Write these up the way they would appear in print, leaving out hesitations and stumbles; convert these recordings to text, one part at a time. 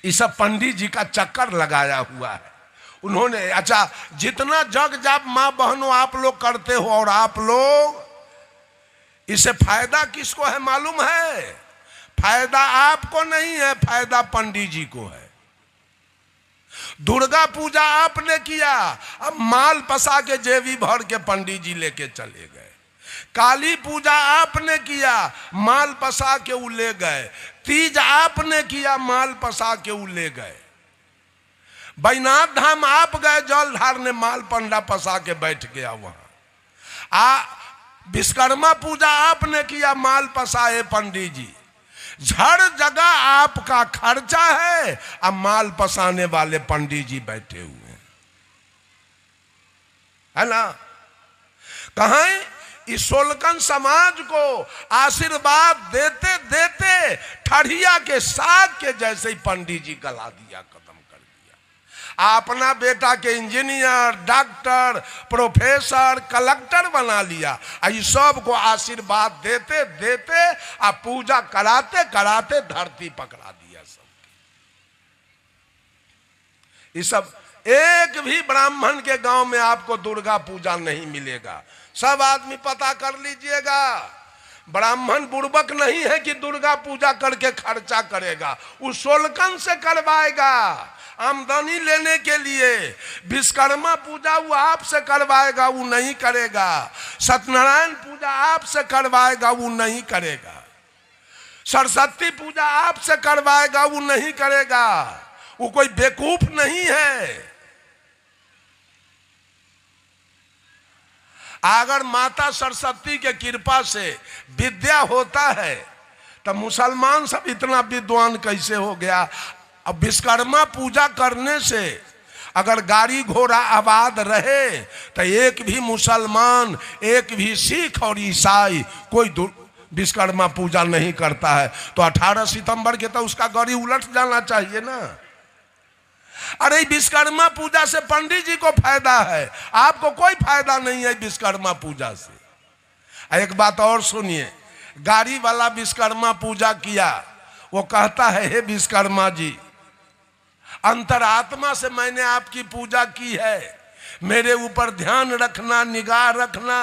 इस सब पंडित जी का चक्कर लगाया हुआ है उन्होंने। अच्छा, जितना जग जाप माँ बहनों आप लोग करते हो और आप लोग, इससे फायदा किसको है मालूम है? फायदा आपको नहीं है, फायदा पंडित जी को है। दुर्गा पूजा आपने किया, अब माल पसा के जेबी भर के पंडित जी लेके चले गए। काली पूजा आपने किया, माल पसा के वो ले गए। तीज आपने किया, माल पसा के वो ले गए। बैजनाथ धाम आप गए जल ढारने, माल पंडा पसा के बैठ गया वहां। विश्वकर्मा पूजा आपने किया, माल पसाए पंडित जी। हर जगह आपका खर्चा है, अब माल पसाने वाले पंडित जी बैठे हुए हैं, है ना। कहाँ इस सोलकन समाज को आशीर्वाद देते देते ठड़िया के साग के जैसे ही पंडित जी गला दिया, खत्म कर दिया। अपना बेटा के इंजीनियर, डॉक्टर, प्रोफेसर, कलेक्टर बना लिया। इस सब को आशीर्वाद देते देते आ पूजा कराते कराते धरती पकड़ा दिया सब। ये सब एक भी ब्राह्मण के गांव में आपको दुर्गा पूजा नहीं मिलेगा। सब आदमी पता कर लीजिएगा, ब्राह्मण बुर्बक नहीं है कि दुर्गा पूजा करके खर्चा करेगा, उस सोलकन से करवाएगा आमदनी लेने के लिए। विश्वकर्मा पूजा वो आपसे करवाएगा, वो नहीं करेगा। सत्यनारायण पूजा आपसे करवाएगा, वो नहीं करेगा। सरस्वती पूजा आपसे करवाएगा, वो नहीं करेगा। वो कोई बेवकूफ नहीं है। अगर माता सरस्वती के कृपा से विद्या होता है तो मुसलमान सब इतना विद्वान कैसे हो गया। अब विश्वकर्मा पूजा करने से अगर गाड़ी घोड़ा आबाद रहे तो एक भी मुसलमान, एक भी सिख और ईसाई कोई विश्वकर्मा पूजा नहीं करता है। तो 18 सितंबर के तो उसका गाड़ी उलट जाना चाहिए ना। अरे विश्वकर्मा पूजा से पंडित जी को फायदा है, आपको कोई फायदा नहीं है विश्वकर्मा पूजा से। एक बात और सुनिए, गाड़ी वाला विश्वकर्मा पूजा किया, वो कहता है हे विश्वकर्मा जी, अंतरात्मा से मैंने आपकी पूजा की है, मेरे ऊपर ध्यान रखना, निगाह रखना,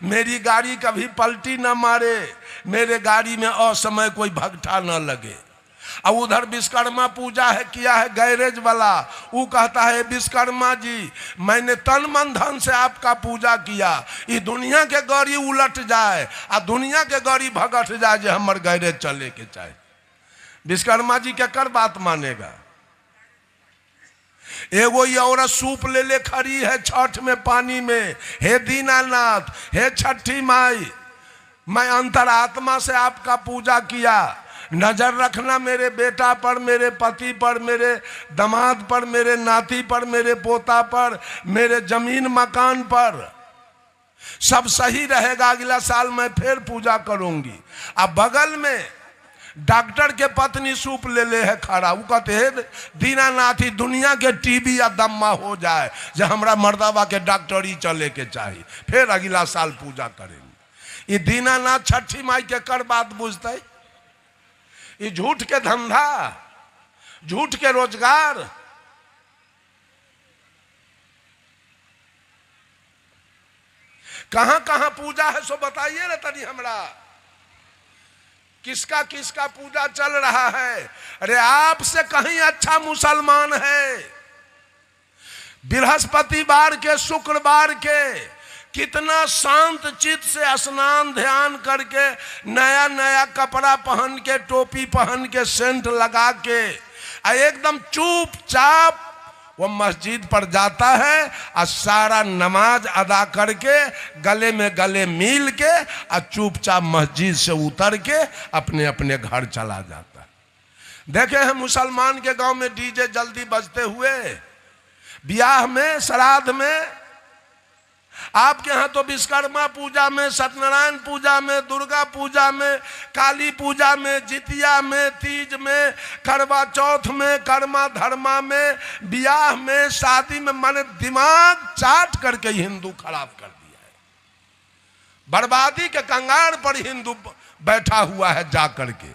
मेरी गाड़ी कभी पलटी ना मारे, मेरे गाड़ी में असमय कोई भगठा ना लगे। अब उधर विश्वकर्मा पूजा है किया है गैरेज वाला, वो कहता है विश्वकर्मा जी, मैंने तन मन धन से आपका पूजा किया, ये दुनिया के गाड़ी उलट जाए आ दुनिया के गाड़ी भगट जाए जो हमर गैरेज चले के चाहे। विश्वकर्मा जी के कर बात मानेगा। एगो ये औरत सूप ले ले खड़ी है छठ में पानी में, हे दीनानाथ, हे छठी माई, मैं अंतरात्मा से आपका पूजा किया, नजर रखना मेरे बेटा पर, मेरे पति पर, मेरे दामाद पर, मेरे नाती पर, मेरे पोता पर, मेरे जमीन मकान पर, सब सही रहेगा, अगला साल मैं फिर पूजा करूंगी। अब बगल में डॉक्टर के पत्नी सूप ले ले है खड़ा, वो कहते है दीनानाथ ही दुनिया के टीबी या दम्मा हो जाए जो हमरा मर्दावा के डॉक्टरी चले के चाहिए, फिर अगला साल पूजा करेंगे। ये दीनानाथ छठी माई के कर बात बुझते, ये झूठ के धंधा, झूठ के रोजगार। कहां कहां पूजा है सो बताइए ना तनी हमरा, किसका किसका पूजा चल रहा है। अरे आपसे कहीं अच्छा मुसलमान है। बृहस्पतिवार के, शुक्रवार के कितना शांत चित्त से स्नान ध्यान करके, नया नया कपड़ा पहन के, टोपी पहन के, सेंट लगा के, एकदम चुपचाप वो मस्जिद पर जाता है और सारा नमाज अदा करके, गले में गले मिल के और चुपचाप मस्जिद से उतर के अपने अपने घर चला जाता है। देखे हैं मुसलमान के गांव में डीजे जल्दी बजते हुए, ब्याह में, श्राद्ध में। आपके यहाँ तो विश्वकर्मा पूजा में, सत्यनारायण पूजा में, दुर्गा पूजा में, काली पूजा में, जितिया में, तीज में, करवा चौथ में, कर्मा धर्मा में, ब्याह में, शादी में, माने दिमाग चाट करके हिंदू खराब कर दिया है। बर्बादी के कंगार पर हिंदू बैठा हुआ है जा करके।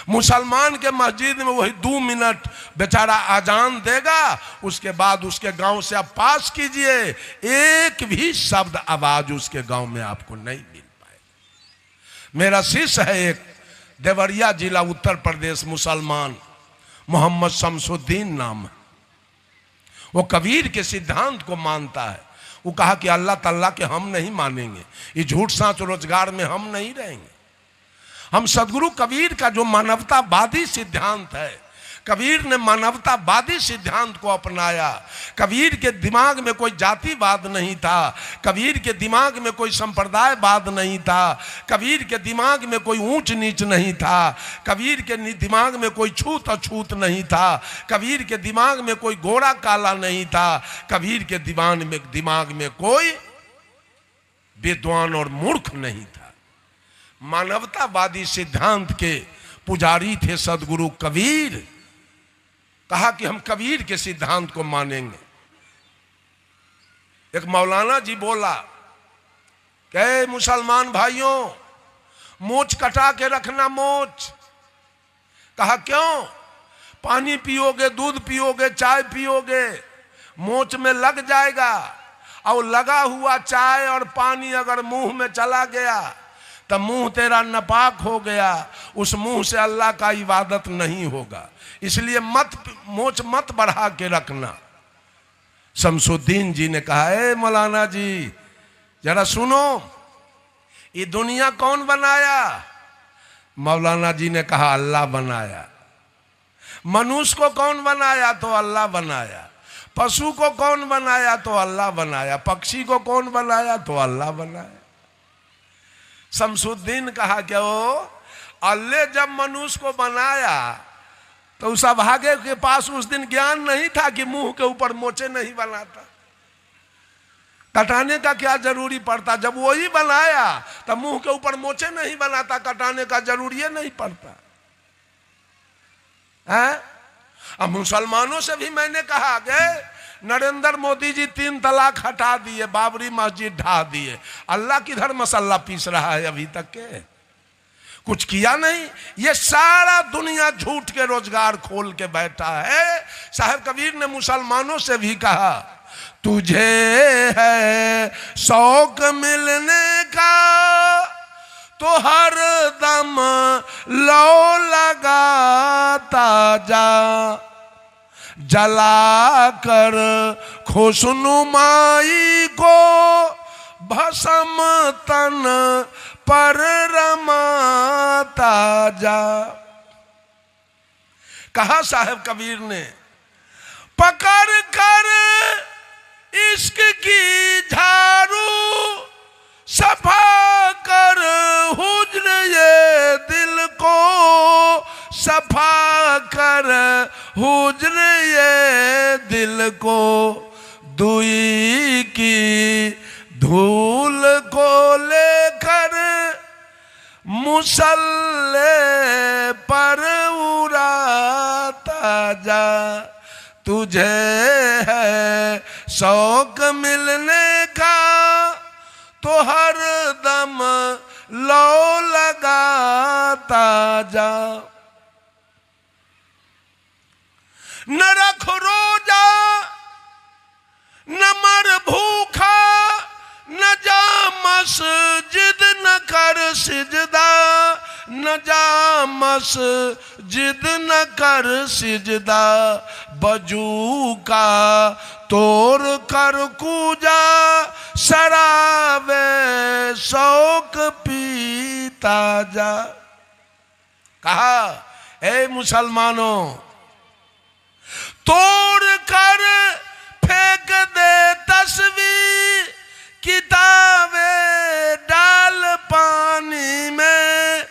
मुसलमान के मस्जिद में वही 2 मिनट बेचारा अजान देगा, उसके बाद उसके गांव से आप पास कीजिए, एक भी शब्द आवाज उसके गांव में आपको नहीं मिल पाएगा। मेरा शिष्य है एक, देवरिया जिला उत्तर प्रदेश, मुसलमान, मोहम्मद शमसुद्दीन नाम है। वो कबीर के सिद्धांत को मानता है। वो कहा कि अल्लाह तल्ला के हम नहीं मानेंगे, ये झूठ सांच रोजगार में हम नहीं रहेंगे। हम सदगुरु कबीर का जो मानवतावादी सिद्धांत है, कबीर ने मानवतावादी सिद्धांत को अपनाया। कबीर के दिमाग में कोई जातिवाद नहीं था, कबीर के दिमाग में कोई संप्रदायवाद नहीं था, कबीर के दिमाग में कोई ऊंच नीच नहीं था, कबीर के दिमाग में कोई छूत अछूत नहीं था, कबीर के दिमाग में कोई गोरा काला नहीं था, कबीर के दिमाग में कोई विद्वान और मूर्ख नहीं था। मानवतावादी सिद्धांत के पुजारी थे सदगुरु कबीर। कहा कि हम कबीर के सिद्धांत को मानेंगे। एक मौलाना जी बोला कि मुसलमान भाइयों, मोच कटा के रखना मोच। कहा क्यों? पानी पियोगे, दूध पियोगे, चाय पियोगे, मोच में लग जाएगा, और लगा हुआ चाय और पानी अगर मुंह में चला गया तो मुंह तेरा नापाक हो गया, उस मुंह से अल्लाह का इबादत नहीं होगा, इसलिए मोच मत बढ़ा के रखना। शमसुद्दीन जी ने कहा, ए मौलाना जी जरा सुनो, ये दुनिया कौन बनाया? मौलाना जी ने कहा, अल्लाह बनाया। मनुष्य को कौन बनाया? तो अल्लाह बनाया। पशु को कौन बनाया? तो अल्लाह बनाया। पक्षी को कौन बनाया? तो अल्लाह बनाया। शमसुद्दीन कहा कि ओ अल्लाह जब मनुष्य को बनाया तो उस अभागे के पास उस दिन ज्ञान नहीं था कि मुंह के ऊपर मोचे नहीं बनाता, कटाने का क्या जरूरी पड़ता। जब वही बनाया तब मुंह के ऊपर मोचे नहीं बनाता, कटाने का जरूरी नहीं पड़ता है। अब मुसलमानों से भी मैंने कहा कि नरेंद्र मोदी जी 3 तलाक हटा दिए, बाबरी मस्जिद ढा दिए, अल्लाह किधर मसल्ला पीस रहा है? अभी तक के कुछ किया नहीं। ये सारा दुनिया झूठ के रोजगार खोल के बैठा है। साहब कबीर ने मुसलमानों से भी कहा, तुझे है शौक मिलने का तो हर दम लो लगाता जा, जलाकर खुशनुमाई को भस्म तन पर रमाता जा। कहा साहब कबीर ने, पकड़ कर इश्क की झाड़ू सफा कर हुज्र ये दिल को, सफा कर हुज्र ये दिल को, दुई की धूल को लेकर मुसल्ले पर उड़ाता जा, तुझे है शौक मिलने का तो हर दम लो लगाता जा। न रख रोजा न मर भूखा, न जा मस्जिद न कर सिजदा, न जा मस्जिद न कर सिजदा, बजू का तोड़ कर कूजा, शराबे शौक पीता जा। कहा, ए मुसलमानों, तोड़ कर फेंक दे तस्वीर, किताबें डाल पानी में।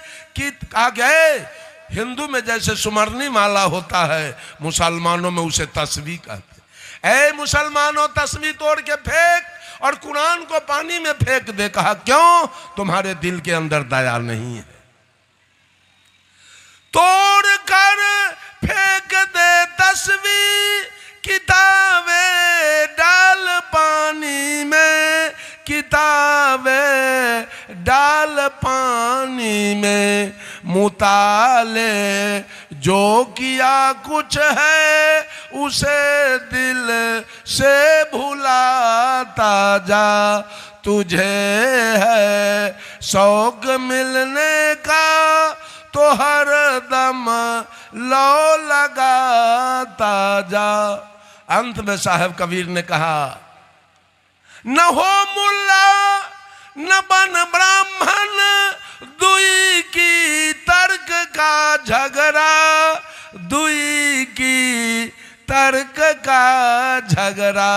गए हिंदू में जैसे सुमरनी माला होता है, मुसलमानों में उसे तस्वीर कहते। ऐ मुसलमानों, तस्वीर तोड़ के फेंक और कुरान को पानी में फेंक दे। कहा क्यों? तुम्हारे दिल के अंदर दया नहीं है। तोड़ कर फेंक दे तस्वीर, किताबें डाल पानी में, किताबें डाल पानी में, मुताले, जो किया कुछ है उसे दिल से भुलाता जा। तुझे है शौक मिलने का तो हर दम लो लगाता जा। अंत में साहब कबीर ने कहा, न हो मुल्ला न बन ब्राह्मण, दुई की तर्क का झगड़ा, दुई की तर्क का झगड़ा।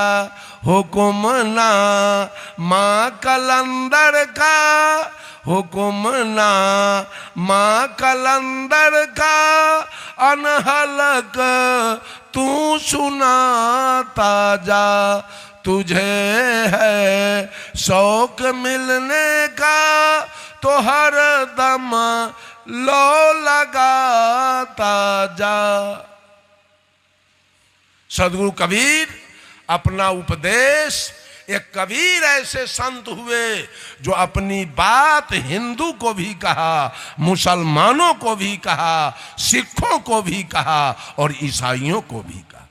हुकुम ना माँ कलंदर का, हुकुम ना माँ कलंदर का, अनहलक तू सुनाता जा। तुझे है शौक मिलने का तो हर दम लो लगाता जा। सदगुरु कबीर अपना उपदेश, एक कबीर ऐसे संत हुए जो अपनी बात हिंदू को भी कहा, मुसलमानों को भी कहा, सिखों को भी कहा और ईसाइयों को भी कहा।